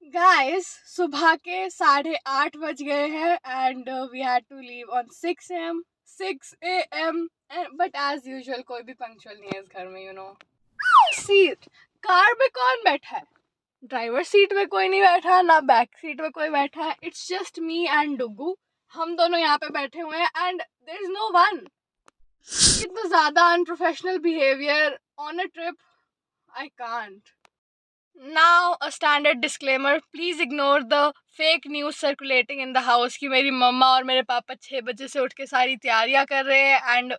Guys सुबह के 8:30 बज गए हैं and we had to leave on 6 a.m. But as usual कोई भी पंक्चुअल नहीं है इस घर में, सीट कार में कौन बैठा है? ड्राइवर सीट में कोई नहीं बैठा, ना बैक सीट में कोई बैठा है. It's just me and Dugu. हम दोनों यहाँ पे बैठे हुए हैं and there is no one. इतना ज्यादा unprofessional behaviour on a trip, I can't. Now a standard disclaimer, please ignore the fake news circulating in the house कि मेरी मम्मा और मेरे पापा 6 बजे से उठ के सारी तैयारियां कर रहे हैं. एंड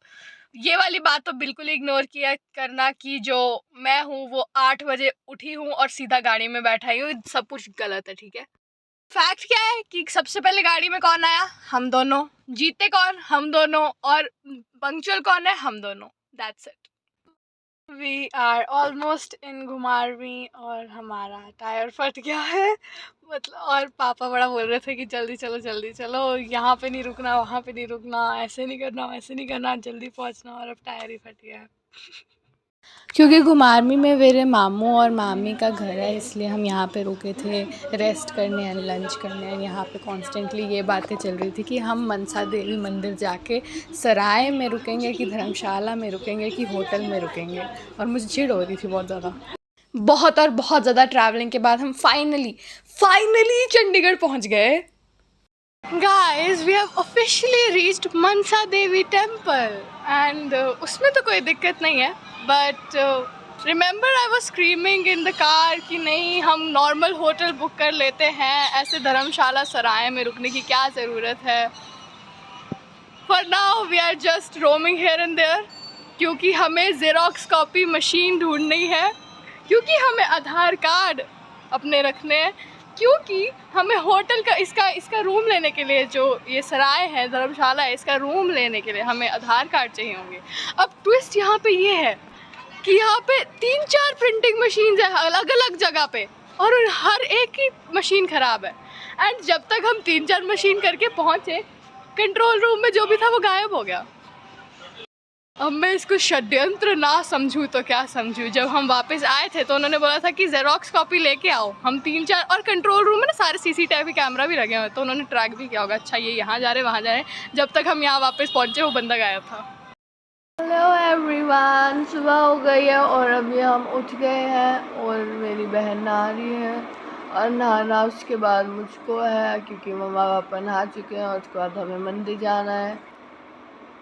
ये वाली बात तो बिल्कुल इग्नोर किया करना कि जो मैं हूँ वो 8 बजे उठी हूँ और सीधा गाड़ी में बैठा ही हूँ. सब कुछ गलत है, ठीक है. फैक्ट क्या है कि सबसे पहले गाड़ी में कौन आया? हम दोनों. जीते कौन? हम दोनों. और पंक्चुअल कौन है? हम दोनों. That's it. We are almost in घुमारवी और हमारा टायर फट गया है, मतलब. और पापा बड़ा बोल रहे थे कि जल्दी चलो, यहाँ पे नहीं रुकना, वहाँ पे नहीं रुकना, ऐसे नहीं करना, वैसे नहीं करना, जल्दी पहुँचना. और अब टायर ही फट गया है. क्योंकि घुमारवी में मेरे मामू और मामी का घर है, इसलिए हम यहाँ पे रुके थे रेस्ट करने एंड लंच करने. एंड यहाँ पे कॉन्स्टेंटली ये बातें चल रही थी कि हम मनसा देवी मंदिर जाके सराय में रुकेंगे कि धर्मशाला में रुकेंगे कि होटल में रुकेंगे. और मुझे चिढ़ हो रही थी बहुत ज़्यादा. बहुत ज़्यादा ट्रैवलिंग के बाद हम फाइनली चंडीगढ़ पहुँच गए. Guys, we have officially reached Mansa Devi temple and उसमें तो कोई दिक्कत नहीं है. But remember I was screaming in the car कि नहीं, हम नॉर्मल होटल बुक कर लेते हैं, ऐसे धर्मशाला सराय में रुकने की क्या ज़रूरत है. For now we are just roaming here and there क्योंकि हमें ज़ेरॉक्स कॉपी मशीन ढूंढनी है, क्योंकि हमें आधार कार्ड अपने रखने हैं, क्योंकि हमें होटल का इसका रूम लेने के लिए, जो ये सराय है धर्मशाला है, इसका रूम लेने के लिए हमें आधार कार्ड चाहिए होंगे. अब ट्विस्ट यहाँ पे ये है कि यहाँ पे 3-4 प्रिंटिंग मशीन्स है अलग अलग जगह पे और हर एक की मशीन ख़राब है. एंड जब तक हम 3-4 मशीन करके पहुँचे, कंट्रोल रूम में जो भी था वो गायब हो गया. अब मैं इसको षड्यंत्र ना समझूँ तो क्या समझूँ. जब हम वापस आए थे तो उन्होंने बोला था कि ज़ेरॉक्स कॉपी लेके आओ. हम 3-4 और कंट्रोल रूम में ना सारे CCTV कैमरा भी लगे हुए, तो उन्होंने ट्रैक भी किया होगा. अच्छा ये यहाँ जा रहे वहाँ जा रहे. जब तक हम यहाँ वापस पहुँचे वो बंदा गायब था. हेलो एवरीवन, सुबह हो गई है और अभी हम उठ गए हैं और मेरी बहन नहा रही है. और नहाना उसके बाद मुझको है क्योंकि मम्मा पापा नहा चुके हैं और उसके बाद हमें मंदिर जाना है.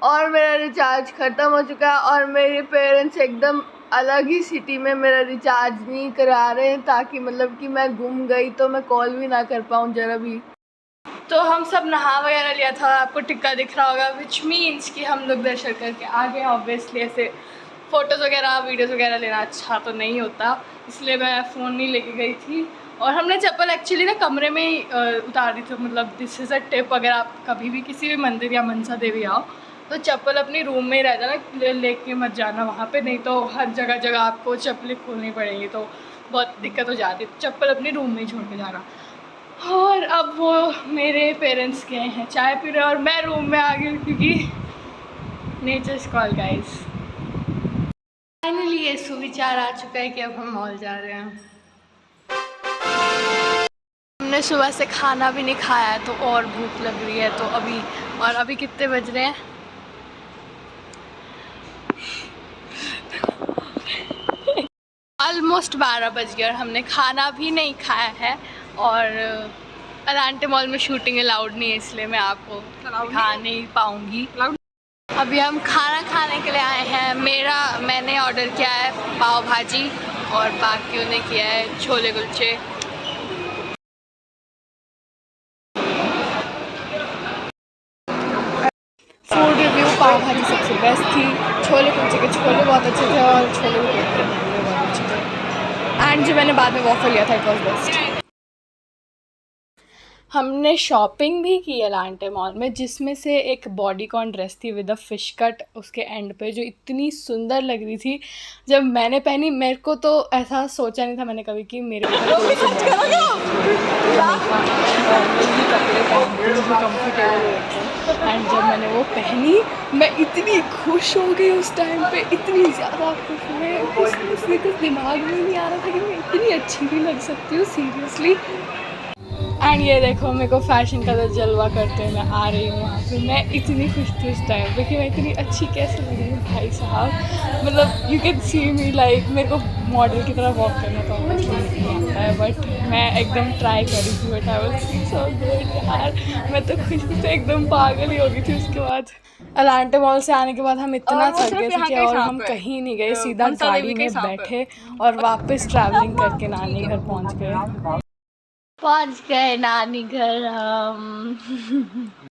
और मेरा रिचार्ज ख़त्म हो चुका है और मेरे पेरेंट्स एकदम अलग ही सिटी में मेरा रिचार्ज नहीं करा रहे हैं, ताकि मतलब कि मैं गुम गई तो मैं कॉल भी ना कर पाऊँ ज़रा भी. तो हम सब नहा वगैरह लिया था, आपको टिक्का दिख रहा होगा, विच मीन्स कि हम लोग दर्शन करके आ गए. ऑब्वियसली ऐसे फ़ोटोज़ वगैरह वीडियोज़ वगैरह लेना अच्छा तो नहीं होता, इसलिए मैं फ़ोन नहीं लेके गई थी. और हमने चप्पल एक्चुअली ना कमरे में ही उतार दी थी. मतलब दिस इज़ अ टिप, अगर आप कभी भी किसी भी मंदिर या मनसा देवी आओ तो चप्पल अपनी रूम में ही रह जाना, लेके मत जाना वहाँ पे, नहीं तो हर जगह आपको चप्पलें खोलनी पड़ेंगी तो बहुत दिक्कत हो जाती है. चप्पल अपनी रूम में ही छोड़ के जाना. और अब वो मेरे पेरेंट्स गए हैं चाय पी रहे और मैं रूम में आ गई क्योंकि नेचर्स कॉल गाइस. फाइनली ये सुविचार आ चुका है कि अब हम मॉल जा रहे हैं. हमने सुबह से खाना भी नहीं खाया है तो और भूख लग रही है. तो अभी कितने बज रहे हैं? ऑलमोस्ट 12 बज गए और हमने खाना भी नहीं खाया है. और अलांटे मॉल में शूटिंग अलाउड नहीं है, इसलिए मैं आपको दिखा नहीं पाऊँगी. अभी हम खाना खाने के लिए आए हैं. मैंने ऑर्डर किया है पाव भाजी और बाकियों ने किया है छोले कुलचे. फूड रिव्यू, पाव भाजी सबसे बेस्ट थी, छोले कुलचे के छोले बहुत अच्छे थे और छोले के बहुत अच्छे थे. एंड जो मैंने बाद में वॉफर लिया था इट वॉज बेस्ट. हमने शॉपिंग भी की अलांटे मॉल में, जिसमें से एक बॉडीकॉन ड्रेस थी विद अ फिश कट उसके एंड पे, जो इतनी सुंदर लग रही थी. जब मैंने पहनी, मेरे को तो ऐसा सोचा नहीं था मैंने कभी कि मेरे को कपड़े पहनते हैं कंफर्टेबल होते हैं. एंड जब मैंने वो पहनी मैं इतनी खुश हो गई उस टाइम पे, इतनी ज़्यादा खुश। मैं कुछ दिमाग में नहीं आ रहा था कि मैं इतनी अच्छी भी लग सकती हूँ सीरियसली। एंड ये देखो मेरे को फैशन का जलवा करते हुए मैं आ रही हूँ वहाँ पे। मैं इतनी खुश थी उस टाइम पे कि मैं इतनी अच्छी कैसे लग रही हूँ भाई साहब। मतलब you can see me like, मेरे को मॉडल की तरह वॉक करना तो ऑब्वियसली नहीं आता है, बट मैं एकदम ट्राई कर रही थी। But I was so good यार, मैं तो खुशी से एकदम पागल ही हो गई थी। उसके बाद अलांटे मॉल से आने के बाद हम इतना थक गए थे कि और हम कहीं नहीं गए, सीधा गाड़ी में बैठे और वापस ट्रैवलिंग करके नानी घर पहुँच गए नानी घर हम।